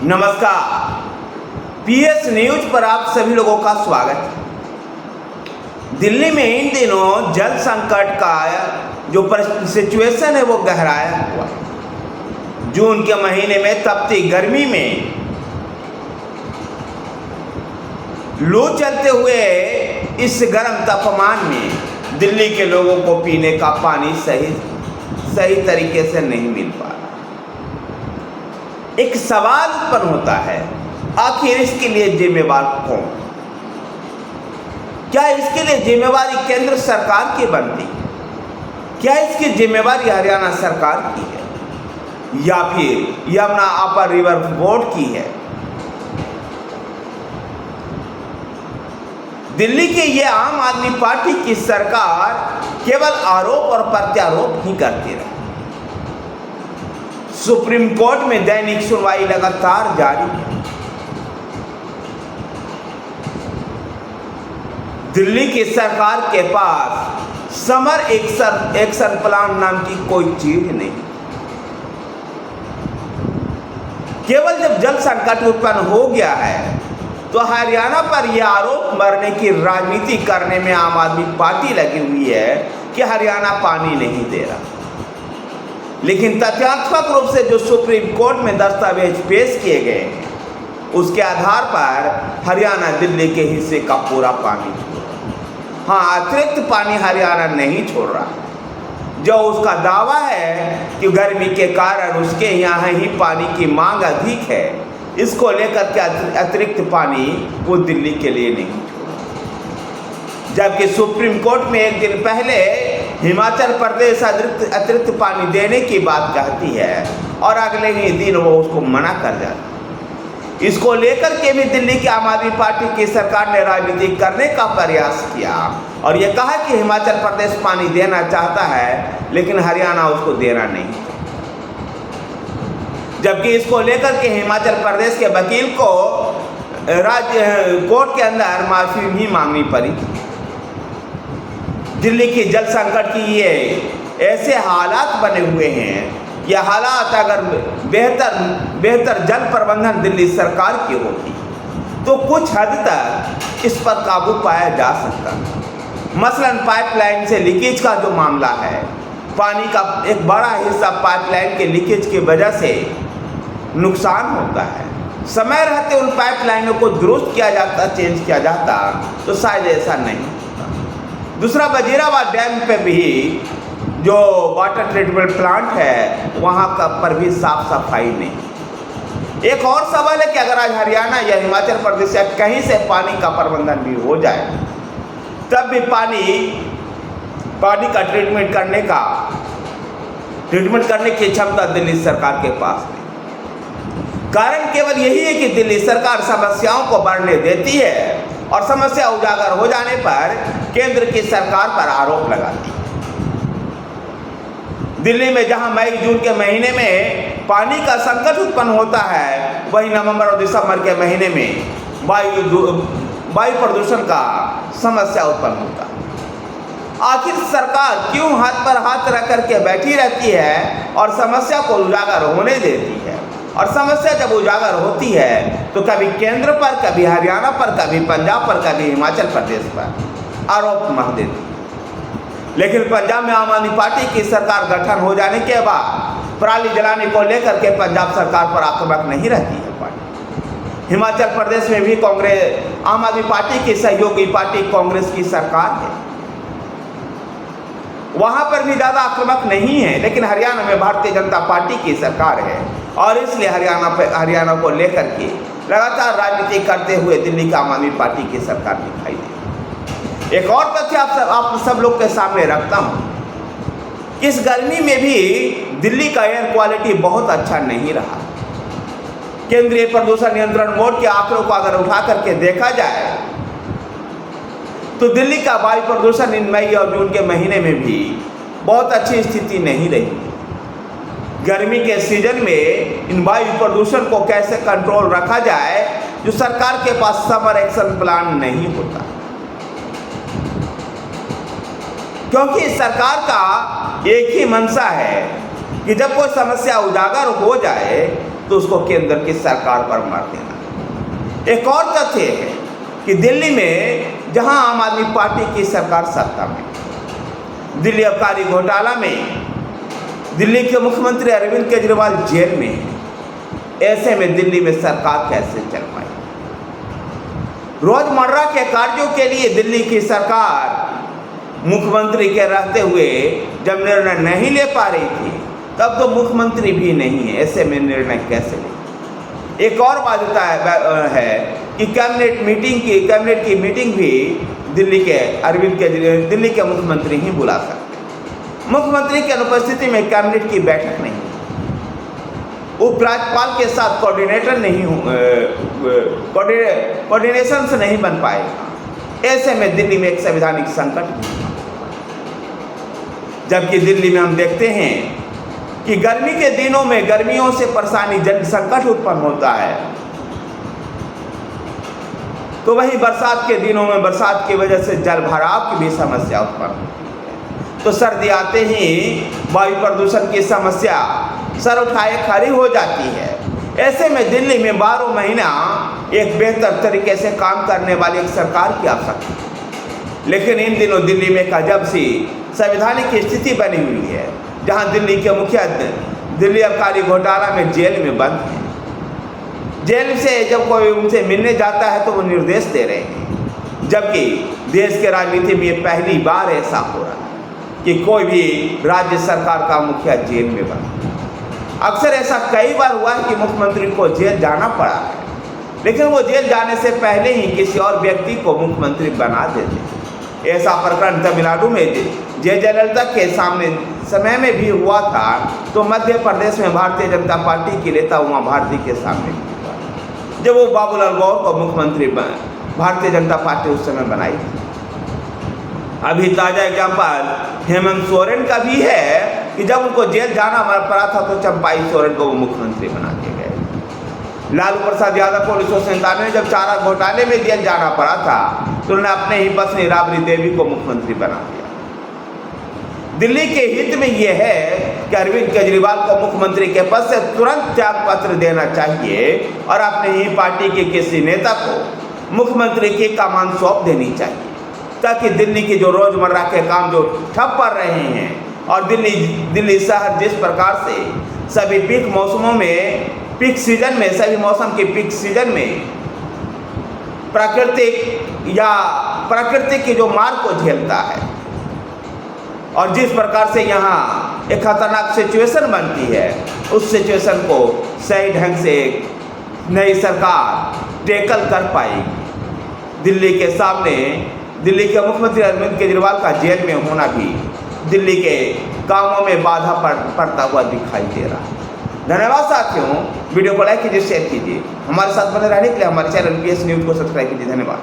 नमस्कार, PS news पर आप सभी लोगों का स्वागत है। दिल्ली में इन दिनों जल संकट का जो सिचुएशन है वो गहराया हुआ है। जून के महीने में तपती गर्मी में लू चलते हुए इस गर्म तापमान में दिल्ली के लोगों को पीने का पानी सही तरीके से नहीं मिल पा रहा। एक सवाल उत्पन्न होता है, आखिर इसके लिए जिम्मेवार कौन? क्या इसके लिए जिम्मेवारी केंद्र सरकार की बनती? क्या इसकी जिम्मेवारी हरियाणा सरकार की है या फिर यमुना अपर रिवर बोर्ड की है? दिल्ली की ये आम आदमी पार्टी की सरकार केवल आरोप और प्रत्यारोप ही करती रही। सुप्रीम कोर्ट में दैनिक सुनवाई लगातार जारी है। दिल्ली की सरकार के पास समर एक्शन प्लान नाम की कोई चीज नहीं। केवल जब जल संकट उत्पन्न हो गया है तो हरियाणा पर यह आरोप मरने की राजनीति करने में आम आदमी पार्टी लगी हुई है कि हरियाणा पानी नहीं दे रहा। लेकिन तथ्यात्मक रूप से जो सुप्रीम कोर्ट में दस्तावेज पेश किए गए हैं उसके आधार पर हरियाणा दिल्ली के हिस्से का पूरा पानी छोड़ रहा। हाँ, अतिरिक्त पानी हरियाणा नहीं छोड़ रहा। जो उसका दावा है कि गर्मी के कारण उसके यहाँ ही पानी की मांग अधिक है, इसको लेकर के अतिरिक्त पानी वो दिल्ली के लिए नहीं छोड़ रहा। जबकि सुप्रीम कोर्ट में एक दिन पहले हिमाचल प्रदेश अतिरिक्त पानी देने की बात कहती है और अगले ही दिन वो उसको मना कर जाती है। इसको लेकर के भी दिल्ली की आम आदमी पार्टी की सरकार ने राजनीति करने का प्रयास किया और ये कहा कि हिमाचल प्रदेश पानी देना चाहता है लेकिन हरियाणा उसको देना नहीं। जबकि इसको लेकर के हिमाचल प्रदेश के वकील को कोर्ट के अंदर माफी भी मांगनी पड़ी। दिल्ली की जल संकट की ये ऐसे हालात बने हुए हैं, ये हालात अगर बेहतर जल प्रबंधन दिल्ली सरकार की होती तो कुछ हद तक इस पर काबू पाया जा सकता। मसलन पाइपलाइन से लीकेज का जो मामला है, पानी का एक बड़ा हिस्सा पाइपलाइन के लीकेज की वजह से नुकसान होता है। समय रहते उन पाइपलाइनों को दुरुस्त किया जाता, चेंज किया जाता तो शायद ऐसा नहीं। दूसरा, वजीराबाद डैम पे भी जो वाटर ट्रीटमेंट प्लांट है वहाँ का पर भी साफ सफाई नहीं। एक और सवाल है कि अगर आज हरियाणा या हिमाचल प्रदेश या कहीं से पानी का प्रबंधन भी हो जाए तब भी पानी का ट्रीटमेंट करने की क्षमता दिल्ली सरकार के पास नहीं। कारण केवल यही है कि दिल्ली सरकार समस्याओं को बढ़ने देती है और समस्या उजागर हो जाने पर केंद्र की सरकार पर आरोप लगाती है। दिल्ली में जहां मई जून के महीने में पानी का संकट उत्पन्न होता है, वहीं नवंबर और दिसंबर के महीने में वायु प्रदूषण का समस्या उत्पन्न होता है। आखिर सरकार क्यों हाथ पर हाथ रख करके बैठी रहती है और समस्या को उजागर होने देती है? और समस्या जब उजागर होती है तो कभी केंद्र पर, कभी हरियाणा पर, कभी पंजाब पर, कभी हिमाचल प्रदेश पर आरोप मढ़ देती है। लेकिन पंजाब में आम आदमी पार्टी की सरकार गठन हो जाने के बाद पराली जलाने को लेकर के पंजाब सरकार पर आक्रामक नहीं रहती है पार्टी। हिमाचल प्रदेश में भी आम आदमी पार्टी की सहयोगी पार्टी कांग्रेस की सरकार है, वहां पर भी ज्यादा आक्रामक नहीं है। लेकिन हरियाणा में भारतीय जनता पार्टी की सरकार है और इसलिए हरियाणा को लेकर के लगातार राजनीति करते हुए दिल्ली की आम आदमी पार्टी की सरकार दिखाई दे। एक और तथ्य आप सब लोग के सामने रखता हूं कि इस गर्मी में भी दिल्ली का एयर क्वालिटी बहुत अच्छा नहीं रहा। केंद्रीय प्रदूषण नियंत्रण बोर्ड के आंकड़ों को अगर उठा करके देखा जाए तो दिल्ली का वायु प्रदूषण इन मई और जून के महीने में भी बहुत अच्छी स्थिति नहीं रही। गर्मी के सीजन में इन वायु प्रदूषण को कैसे कंट्रोल रखा जाए, जो सरकार के पास समर एक्शन प्लान नहीं होता, क्योंकि सरकार का एक ही मंशा है कि जब कोई समस्या उजागर हो जाए तो उसको केंद्र की सरकार पर मार देना। एक और तथ्य है कि दिल्ली में जहां आम आदमी पार्टी की सरकार सत्ता में, दिल्ली आबकारी घोटाला में दिल्ली के मुख्यमंत्री अरविंद केजरीवाल जेल में है, ऐसे में दिल्ली में सरकार कैसे चल पाई? रोजमर्रा के कार्यों के लिए दिल्ली की सरकार मुख्यमंत्री के रहते हुए जब निर्णय नहीं ले पा रही थी, तब तो मुख्यमंत्री भी नहीं है, ऐसे में निर्णय कैसे ले? एक और बात है कि कैबिनेट की मीटिंग भी दिल्ली के मुख्यमंत्री ही बुला सकते। मुख्यमंत्री की अनुपस्थिति में कैबिनेट की बैठक नहीं, उपराज्यपाल के साथ कोऑर्डिनेशन से नहीं बन पाएगा। ऐसे में दिल्ली में एक संवैधानिक संकट, जबकि दिल्ली में हम देखते हैं कि गर्मी के दिनों में गर्मियों से परेशानी, जल संकट उत्पन्न होता है, तो वहीं बरसात के दिनों में बरसात की वजह से जल भराव की भी समस्या उत्पन्न होती है। तो सर्दी आते ही वायु प्रदूषण की समस्या सर उठाए खड़ी हो जाती है। ऐसे में दिल्ली में 12 महीना एक बेहतर तरीके से काम करने वाली एक सरकार की आवश्यकता है। लेकिन इन दिनों दिल्ली में एक अजब सी संवैधानिक स्थिति बनी हुई है, जहां दिल्ली के मुखिया दिल्ली आबकारी घोटाला में जेल में बंद है। जेल से जब कोई उनसे मिलने जाता है तो वो निर्देश दे रहे हैं, जबकि देश के राजनीति में ये पहली बार ऐसा हो रहा है कि कोई भी राज्य सरकार का मुखिया जेल में बंद। अक्सर ऐसा कई बार हुआ है कि मुख्यमंत्री को जेल जाना पड़ा है, लेकिन वो जेल जाने से पहले ही किसी और व्यक्ति को मुख्यमंत्री बना देते। ऐसा प्रकरण तमिलनाडु में जयललिता के समय में भी हुआ था, तो मध्य प्रदेश में भारतीय जनता पार्टी के नेता उमा भारती के सामने भी हुआ, जब वो बाबूलाल गौर को मुख्यमंत्री भारतीय जनता पार्टी उस समय बनाई थी। अभी ताजा एग्जाम्पल हेमंत सोरेन का भी है कि जब उनको जेल जाना पड़ा था तो चंपाई सोरेन को वो मुख्यमंत्री बना दिए गए। लालू प्रसाद यादव को 1997 में जब चारा घोटाले में जेल जाना पड़ा था तो उन्होंने अपने ही पत्नी राबड़ी देवी को मुख्यमंत्री बना दिया। दिल्ली के हित में यह है कि अरविंद केजरीवाल को मुख्यमंत्री के पद से तुरंत त्याग पत्र देना चाहिए और अपने ही पार्टी के किसी नेता को मुख्यमंत्री की कमान सौंप देनी चाहिए, ताकि दिल्ली के जो रोजमर्रा के काम जो ठप पड़ रहे हैं और दिल्ली शहर जिस प्रकार से सभी सभी मौसम के पीक सीजन में प्राकृतिक की जो मार को झेलता है, और जिस प्रकार से यहाँ एक खतरनाक सिचुएशन बनती है, उस सिचुएशन को सही ढंग से नई सरकार टैकल कर पाएगी। दिल्ली के सामने दिल्ली के मुख्यमंत्री अरविंद केजरीवाल का जेल में होना भी दिल्ली के कामों में बाधा पड़ता हुआ दिखाई दे रहा है। धन्यवाद साथियों, वीडियो को लाइक कीजिए, शेयर कीजिए। हमारे साथ बने रहने के लिए हमारे चैनल PS न्यूज़ को सब्सक्राइब कीजिए। धन्यवाद।